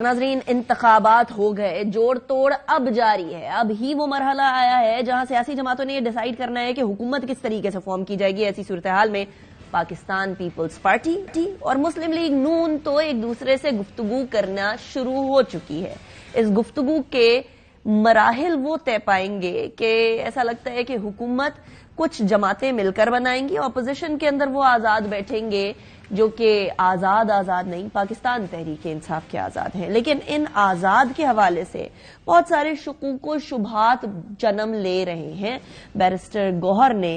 नाज़रीन, इंतखाबात हो गए, जोड़ तोड़ अब जारी है। अब ही वो मरहला आया है जहां सियासी जमातों ने ये डिसाइड करना है कि हुकूमत किस तरीके से फॉर्म की जाएगी। ऐसी सूरत हाल में पाकिस्तान पीपल्स पार्टी और मुस्लिम लीग नून तो एक दूसरे से गुफ्तगू करना शुरू हो चुकी है। इस गुफ्तगू के मराहिल वो तय पाएंगे कि ऐसा लगता है कि हुकूमत कुछ जमातें मिलकर बनाएंगी, अपोजिशन के अंदर वो आजाद बैठेंगे जो कि आजाद नहीं, पाकिस्तान तहरीक इंसाफ के आजाद हैं। लेकिन इन आजाद के हवाले से बहुत सारे शुकूक व शुबहात जन्म ले रहे हैं। बैरिस्टर गौहर ने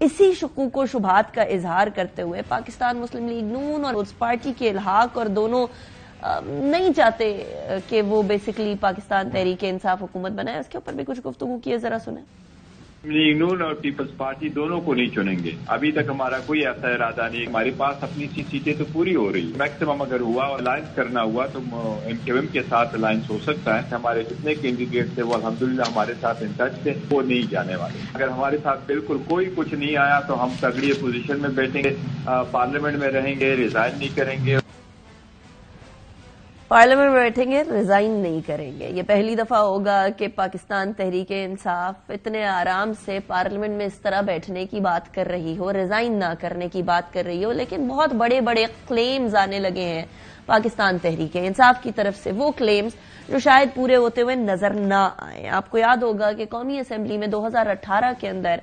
इसी शुकूक व शुबहात का इजहार करते हुए पाकिस्तान मुस्लिम लीग नून और उस पार्टी के इल्हाक और दोनों नहीं चाहते कि वो बेसिकली पाकिस्तान तहरीक इंसाफ हुकूमत बनाए, उसके ऊपर भी कुछ गुफ्तगू की है, जरा सुने। लीग नून और पीपल्स पार्टी दोनों को नहीं चुनेंगे। अभी तक हमारा कोई ऐसा इरादा नहीं। हमारे पास अपनी सी सीटें तो पूरी हो रही है। मैक्सिमम अगर हुआ और अलायंस करना हुआ तो एमक्यूएम के साथ अलायंस हो सकता है। हमारे जितने कैंडिडेट थे वो अल्हम्दुलिल्लाह हमारे साथ इन टच थे, वो नहीं जाने वाले। अगर हमारे साथ बिल्कुल कोई कुछ नहीं आया तो हम तगड़ी पोजीशन में बैठेंगे, पार्लियामेंट में रहेंगे, रिजाइन नहीं करेंगे। पार्लियामेंट में बैठेंगे, रिजाइन नहीं करेंगे। ये पहली दफा होगा कि पाकिस्तान तहरीक इंसाफ इतने आराम से पार्लियामेंट में इस तरह बैठने की बात कर रही हो, रिजाइन ना करने की बात कर रही हो। लेकिन बहुत बड़े बड़े क्लेम्स आने लगे हैं पाकिस्तान तहरीक इंसाफ की तरफ से, वो क्लेम्स जो शायद पूरे होते हुए नजर ना आए। आपको याद होगा कि कौमी असेंबली में 2018 के अंदर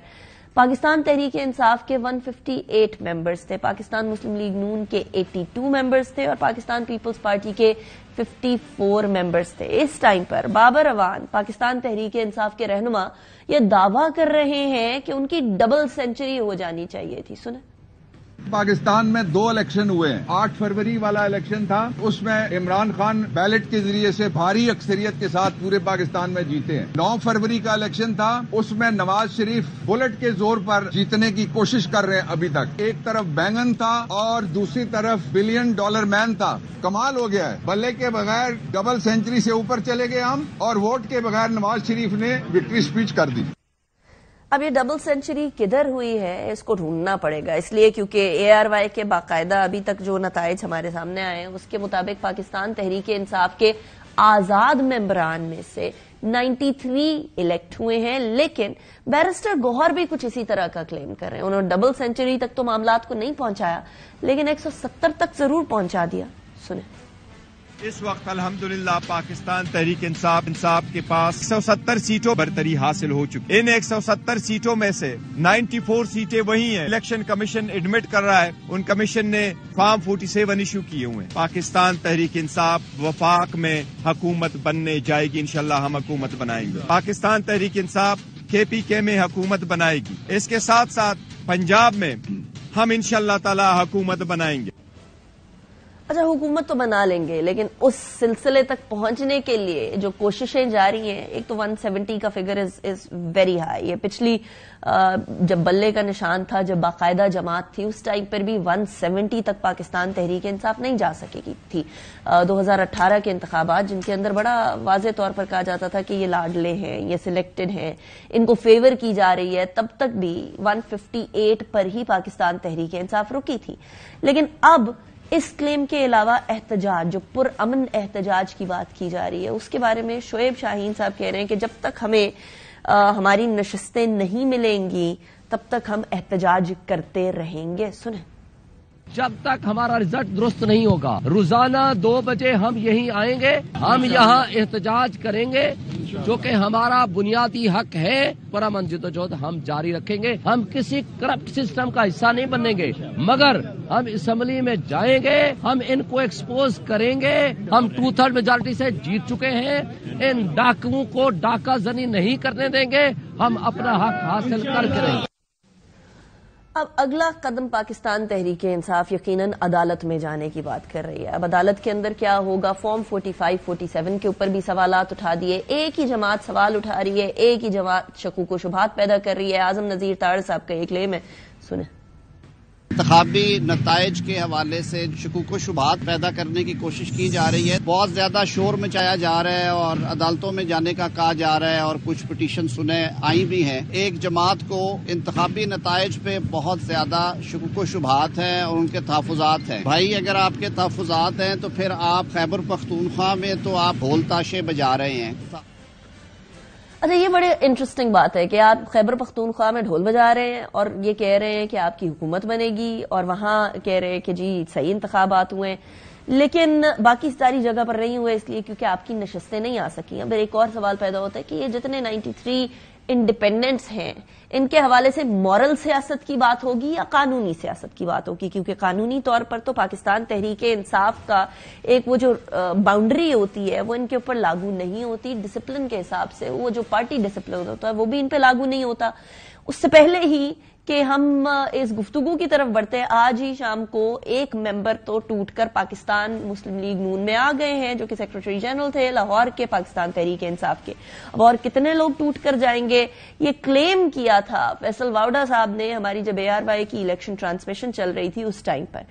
पाकिस्तान तहरीक इंसाफ के 158 मेंबर्स थे, पाकिस्तान मुस्लिम लीग नून के 82 मेंबर्स थे और पाकिस्तान पीपल्स पार्टी के 54 मेंबर्स थे। इस टाइम पर बाबर अवान पाकिस्तान तहरीक इंसाफ के रहनुमा ये दावा कर रहे हैं कि उनकी डबल सेंचुरी हो जानी चाहिए थी। सुने। पाकिस्तान में 2 इलेक्शन हुए हैं। 8 फरवरी वाला इलेक्शन था, उसमें इमरान खान बैलेट के जरिए से भारी अक्सरियत के साथ पूरे पाकिस्तान में जीते हैं। 9 फरवरी का इलेक्शन था, उसमें नवाज शरीफ बुलेट के जोर पर जीतने की कोशिश कर रहे हैं अभी तक। एक तरफ बैंगन था और दूसरी तरफ $1 बिलियन मैन था। कमाल हो गया है। बल्ले के बगैर डबल सेंचुरी से ऊपर चले गए हम और वोट के बगैर नवाज शरीफ ने विक्ट्री स्पीच कर दी। अब ये डबल सेंचुरी किधर हुई है इसको ढूंढना पड़ेगा, इसलिए क्योंकि ARY के बाकायदा अभी तक जो नताइज हमारे सामने आए हैं उसके मुताबिक पाकिस्तान तहरीक इंसाफ के आजाद मेंबरान में से 93 इलेक्ट हुए हैं। लेकिन बैरिस्टर गौहर भी कुछ इसी तरह का क्लेम कर रहे हैं। उन्होंने डबल सेंचुरी तक तो मामलात को नहीं पहुंचाया, लेकिन 170 तक जरूर पहुंचा दिया। सुने। इस वक्त अल्हम्दुलिल्लाह पाकिस्तान तहरीक इंसाफ के पास 170 सीटों बरतरी हासिल हो चुकी है। इन 170 सीटों में से 94 सीटें वही हैं। इलेक्शन कमीशन एडमिट कर रहा है, उन कमीशन ने फॉर्म 47 इशू किए हुए हैं। पाकिस्तान तहरीक इंसाफ वफाक में हुकूमत बनने जाएगी। इंशाल्लाह हम हुकूमत बनाएंगे। पाकिस्तान तहरीक इंसाफ KPK में हुकूमत बनाएगी। इसके साथ साथ पंजाब में हम इंशाल्लाह ताला हुकूमत बनाएंगे। अच्छा, हुकूमत तो बना लेंगे, लेकिन उस सिलसिले तक पहुंचने के लिए जो कोशिशें जारी हैं, एक तो 170 का फिगर इज वेरी हाई। ये पिछली जब बल्ले का निशान था, जब बाकायदा जमात थी, उस टाइम पर भी 170 तक पाकिस्तान तहरीक इंसाफ नहीं जा सकेगी थी। 2018 के इंतखाबात जिनके अंदर बड़ा वाज़ेह तौर पर कहा जाता था कि ये लाडले हैं, ये सिलेक्टेड हैं, इनको फेवर की जा रही है, तब तक भी 158 पर ही पाकिस्तान तहरीक इंसाफ रुकी थी। लेकिन अब इस क्लेम के अलावा एहतजाज, जो पुरअमन एहतजाज की बात की जा रही है, उसके बारे में शोएब शाहीन साहब कह रहे हैं कि जब तक हमें हमारी नशस्तें नहीं मिलेंगी तब तक हम एहतजाज करते रहेंगे। सुने। जब तक हमारा रिजल्ट दुरुस्त नहीं होगा, रोजाना 2 बजे हम यहीं आएंगे, हम यहाँ एहतजाज करेंगे, जो कि हमारा बुनियादी हक है। पुरअमन जद्दोजहद हम जारी रखेंगे। हम किसी करप्ट सिस्टम का हिस्सा नहीं बनेंगे, मगर हम असेंबली में जाएंगे, हम इनको एक्सपोज करेंगे। हम 2/3 मेजॉरिटी से जीत चुके हैं। इन डाकुओं को डाका जनी नहीं करने देंगे। हम अपना हक हासिल करके रहेंगे। अब अगला कदम पाकिस्तान तहरीक इंसाफ यकीनन अदालत में जाने की बात कर रही है। अब अदालत के अंदर क्या होगा, फॉर्म 45-47 के ऊपर भी सवालात उठा दिए। एक ही जमात सवाल उठा रही है, एक ही जमात शकूक व शुबहात पैदा कर रही है। आजम नजीर ताड़ साहब का एक क्लेम है। सुने। انتخابی نتائج کے حوالے سے شکوک و شبہات پیدا کرنے کی کوشش کی جا رہی ہے. بہت زیادہ شور مچایا جا رہا ہے اور عدالتوں میں جانے کا کہا جا رہا ہے اور کچھ پٹیشن سنے آئی بھی ہیں. ایک جماعت کو انتخابی نتائج پہ بہت زیادہ شکوک و شبہات ہیں اور ان کے تحفظات ہیں. بھائی اگر آپ کے تحفظات ہیں تو پھر آپ خیبر پختونخوا میں تو آپ ڈھول تاشے بجا رہے ہیں. اچھا، یہ بڑے انٹرسٹنگ بات ہے کہ آپ خیبر پختونخوا میں ڈھول بجا رہے ہیں اور یہ کہہ رہے ہیں کہ آپ کی حکومت بنے گی، اور وہاں کہہ رہے ہیں کہ جی صحیح انتخابات ہوئے، لیکن باقی ساری جگہ پر نہیں ہوئے اس لیے کیونکہ آپ کی نشستیں نہیں آ سکیں. اب ایک اور سوال پیدا ہوتا ہے کہ یہ جتنے 93 انڈیپینڈنٹس ہیں ان کے حوالے سے مورل سیاست کی بات ہوگی یا قانونی سیاست کی بات ہوگی؟ کیونکہ قانونی طور پر تو پاکستان تحریک انصاف کا ایک وہ جو باؤنڈری ہوتی ہے وہ ان کے اوپر لاگو نہیں ہوتی. ڈسپلن کے حساب سے وہ جو پارٹی ڈسپلن ہوتا ہے وہ بھی ان پہ لاگو نہیں ہوتا. اس سے پہلے ہی کہ ہم اس گفتگو کی طرف بڑھتے ہیں، آج ہی شام کو ایک ممبر تو ٹوٹ کر پاکستان مسلم لیگ نون میں آ گئے ہیں جو کہ سیکرٹری جنرل تھے لاہور کے پاکستان تحریک انصاف کے. اب اور کتنے لوگ ٹوٹ کر جائیں گے؟ یہ کلیم کیا تھا فیصل واؤڈا صاحب نے ہماری جب ARY کی الیکشن ٹرانسمیشن چل رہی تھی اس ٹائم پر.